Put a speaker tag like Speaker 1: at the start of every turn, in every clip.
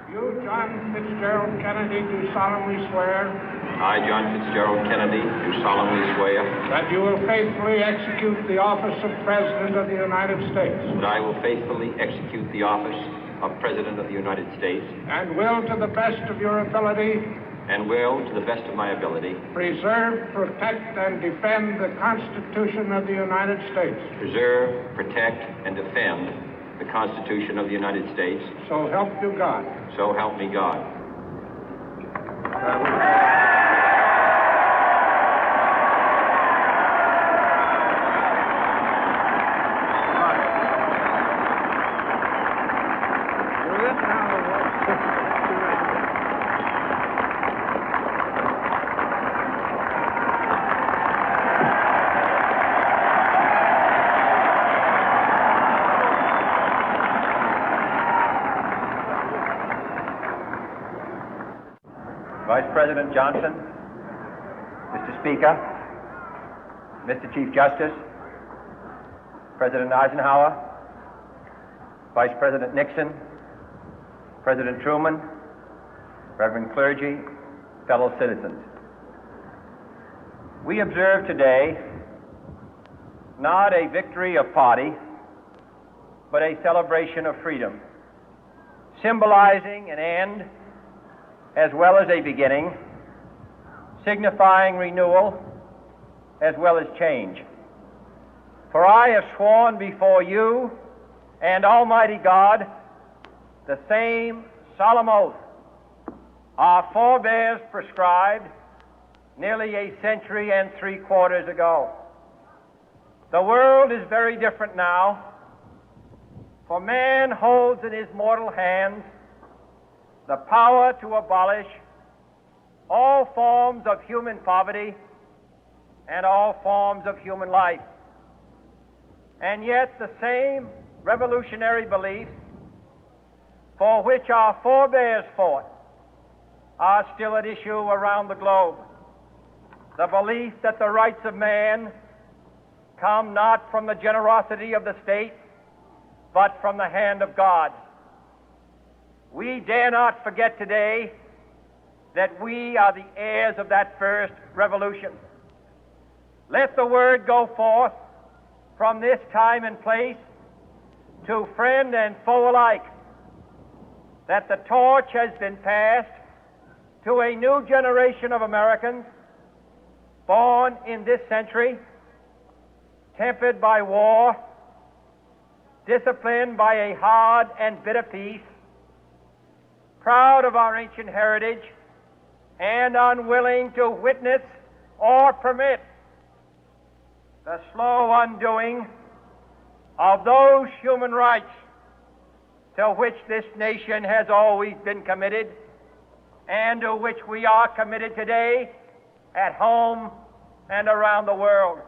Speaker 1: You, John Fitzgerald Kennedy, do solemnly swear.
Speaker 2: I, John Fitzgerald Kennedy, do solemnly swear.
Speaker 1: That you will faithfully execute the office of President of the United States.
Speaker 2: That I will faithfully execute the office of President of the United States.
Speaker 1: And will, to the best of your ability.
Speaker 2: And will, to the best of my ability.
Speaker 1: Preserve, protect, and defend the Constitution of the United States.
Speaker 2: Preserve, protect, and defend the Constitution of the United States.
Speaker 1: So help you God.
Speaker 2: So help me God.
Speaker 3: Vice President Johnson, Mr. Speaker, Mr. Chief Justice, President Eisenhower, Vice President Nixon, President Truman, Reverend clergy, fellow citizens. We observe today not a victory of party, but a celebration of freedom, symbolizing an end as well as a beginning, signifying renewal as well as change. For I have sworn before you and Almighty God the same solemn oath our forebears prescribed nearly a century and 3/4 ago. The world is very different now, for man holds in his mortal hands the power to abolish all forms of human poverty and all forms of human life. And yet the same revolutionary beliefs for which our forebears fought are still at issue around the globe. The belief that the rights of man come not from the generosity of the state, but from the hand of God. We dare not forget today that we are the heirs of that first revolution. Let the word go forth from this time and place to friend and foe alike that the torch has been passed to a new generation of Americans born in this century, tempered by war, disciplined by a hard and bitter peace, proud of our ancient heritage, and unwilling to witness or permit the slow undoing of those human rights to which this nation has always been committed and to which we are committed today at home and around the world.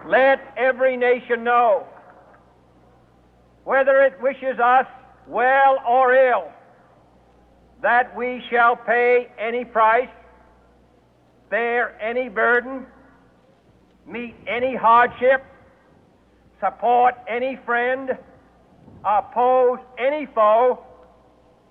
Speaker 3: Let every nation know, whether it wishes us well or ill, that we shall pay any price, bear any burden, meet any hardship, support any friend, oppose any foe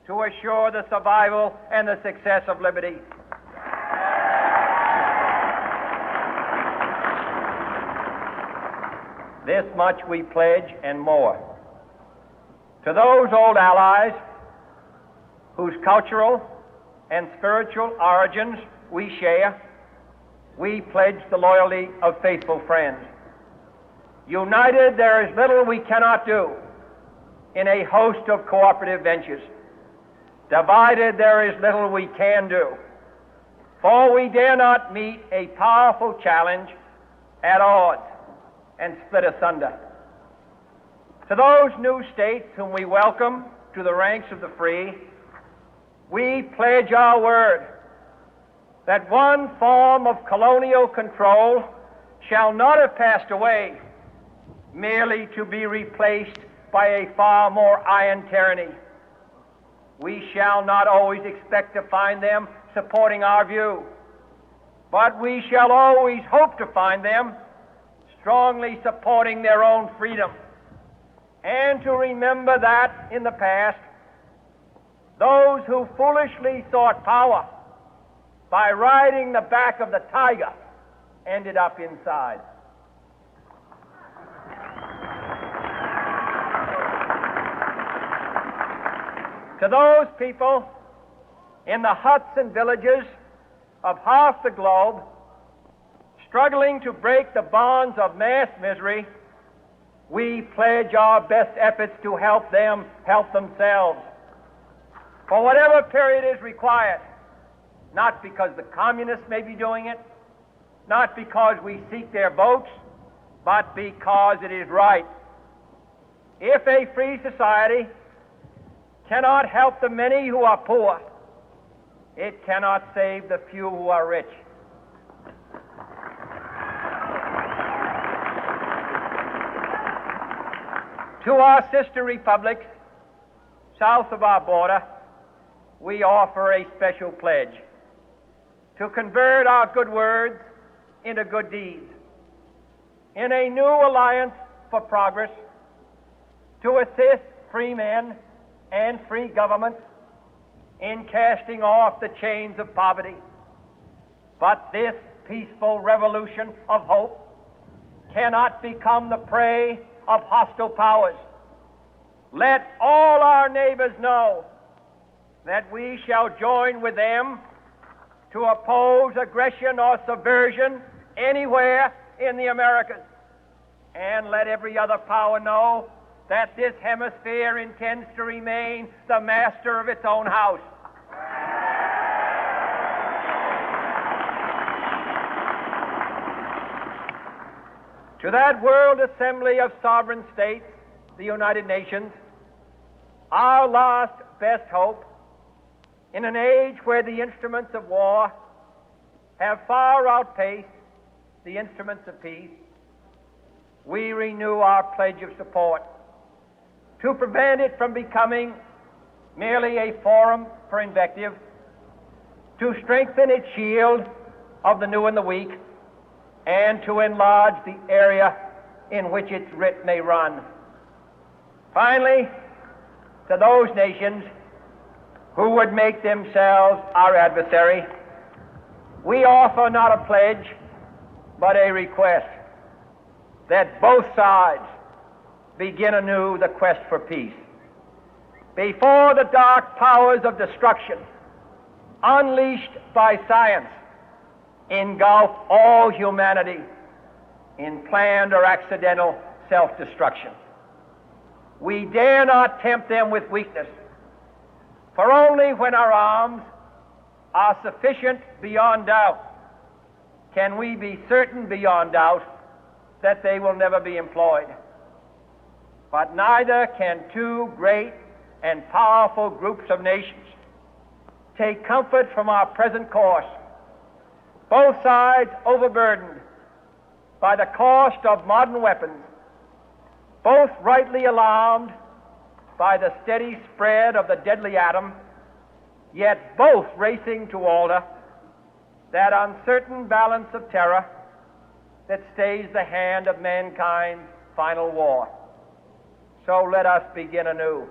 Speaker 3: to assure the survival and the success of liberty. This much we pledge and more. To those old allies whose cultural and spiritual origins we share, we pledge the loyalty of faithful friends. United, there is little we cannot do in a host of cooperative ventures. Divided, there is little we can do, for we dare not meet a powerful challenge at odds and split asunder. To those new states whom we welcome to the ranks of the free, we pledge our word that one form of colonial control shall not have passed away, merely to be replaced by a far more iron tyranny. We shall not always expect to find them supporting our view, but we shall always hope to find them strongly supporting their own freedom, and to remember that in the past, those who foolishly sought power by riding the back of the tiger ended up inside. To those people in the huts and villages of half the globe struggling to break the bonds of mass misery, we pledge our best efforts to help them help themselves for whatever period is required, not because the communists may be doing it, not because we seek their votes, but because it is right. If a free society cannot help the many who are poor, it cannot save the few who are rich. To our sister republics south of our border, we offer a special pledge to convert our good words into good deeds, in a new alliance for progress, to assist free men and free governments in casting off the chains of poverty. But this peaceful revolution of hope cannot become the prey of hostile powers. Let all our neighbors know that we shall join with them to oppose aggression or subversion anywhere in the Americas. And let every other power know that this hemisphere intends to remain the master of its own house. To that World Assembly of Sovereign States, the United Nations, our last best hope, in an age where the instruments of war have far outpaced the instruments of peace, we renew our pledge of support to prevent it from becoming merely a forum for invective, to strengthen its shield of the new and the weak, and to enlarge the area in which its writ may run. Finally, to those nations who would make themselves our adversary, we offer not a pledge, but a request that both sides begin anew the quest for peace. Before the dark powers of destruction, unleashed by science, engulf all humanity in planned or accidental self-destruction, we dare not tempt them with weakness, for only when our arms are sufficient beyond doubt can we be certain beyond doubt that they will never be employed. But neither can two great and powerful groups of nations take comfort from our present course, both sides overburdened by the cost of modern weapons, both rightly alarmed by the steady spread of the deadly atom, yet both racing to alter that uncertain balance of terror that stays the hand of mankind's final war. So let us begin anew,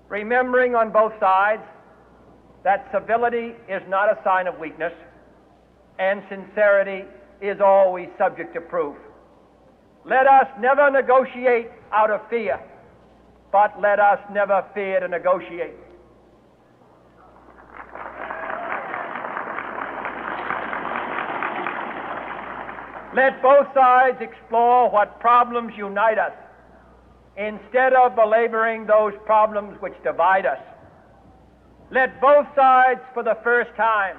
Speaker 3: remembering on both sides that civility is not a sign of weakness, and sincerity is always subject to proof. Let us never negotiate out of fear, but let us never fear to negotiate. Let both sides explore what problems unite us, instead of belaboring those problems which divide us. Let both sides, for the first time,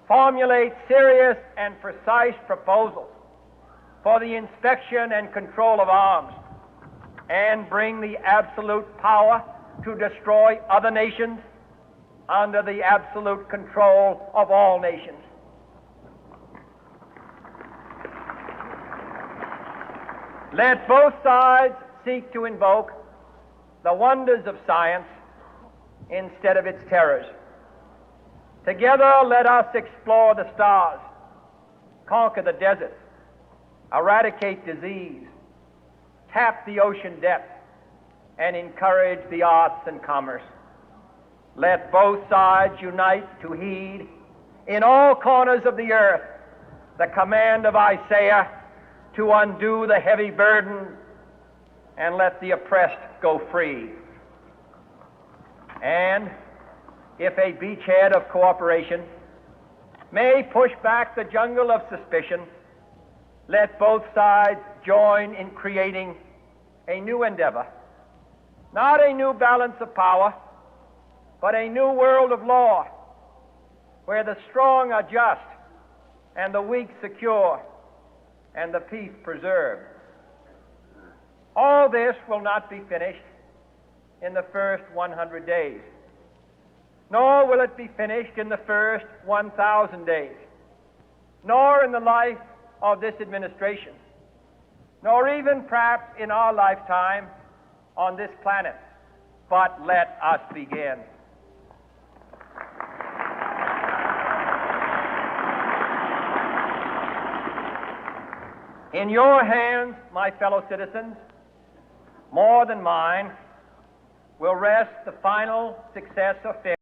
Speaker 3: formulate serious and precise proposals for the inspection and control of arms, and bring the absolute power to destroy other nations under the absolute control of all nations. Let both sides seek to invoke the wonders of science instead of its terrors. Together, let us explore the stars, conquer the deserts, eradicate disease, tap the ocean depth, and encourage the arts and commerce. Let both sides unite to heed in all corners of the earth the command of Isaiah to undo the heavy burden and let the oppressed go free. And if a beachhead of cooperation may push back the jungle of suspicion, let both sides join in creating a new endeavor, not a new balance of power, but a new world of law, where the strong are just and the weak secure and the peace preserved. All this will not be finished in the first 100 days, nor will it be finished in the first 1,000 days, nor in the life of this administration, nor even perhaps in our lifetime on this planet. But let us begin. In your hands, my fellow citizens, more than mine, will rest the final success or failure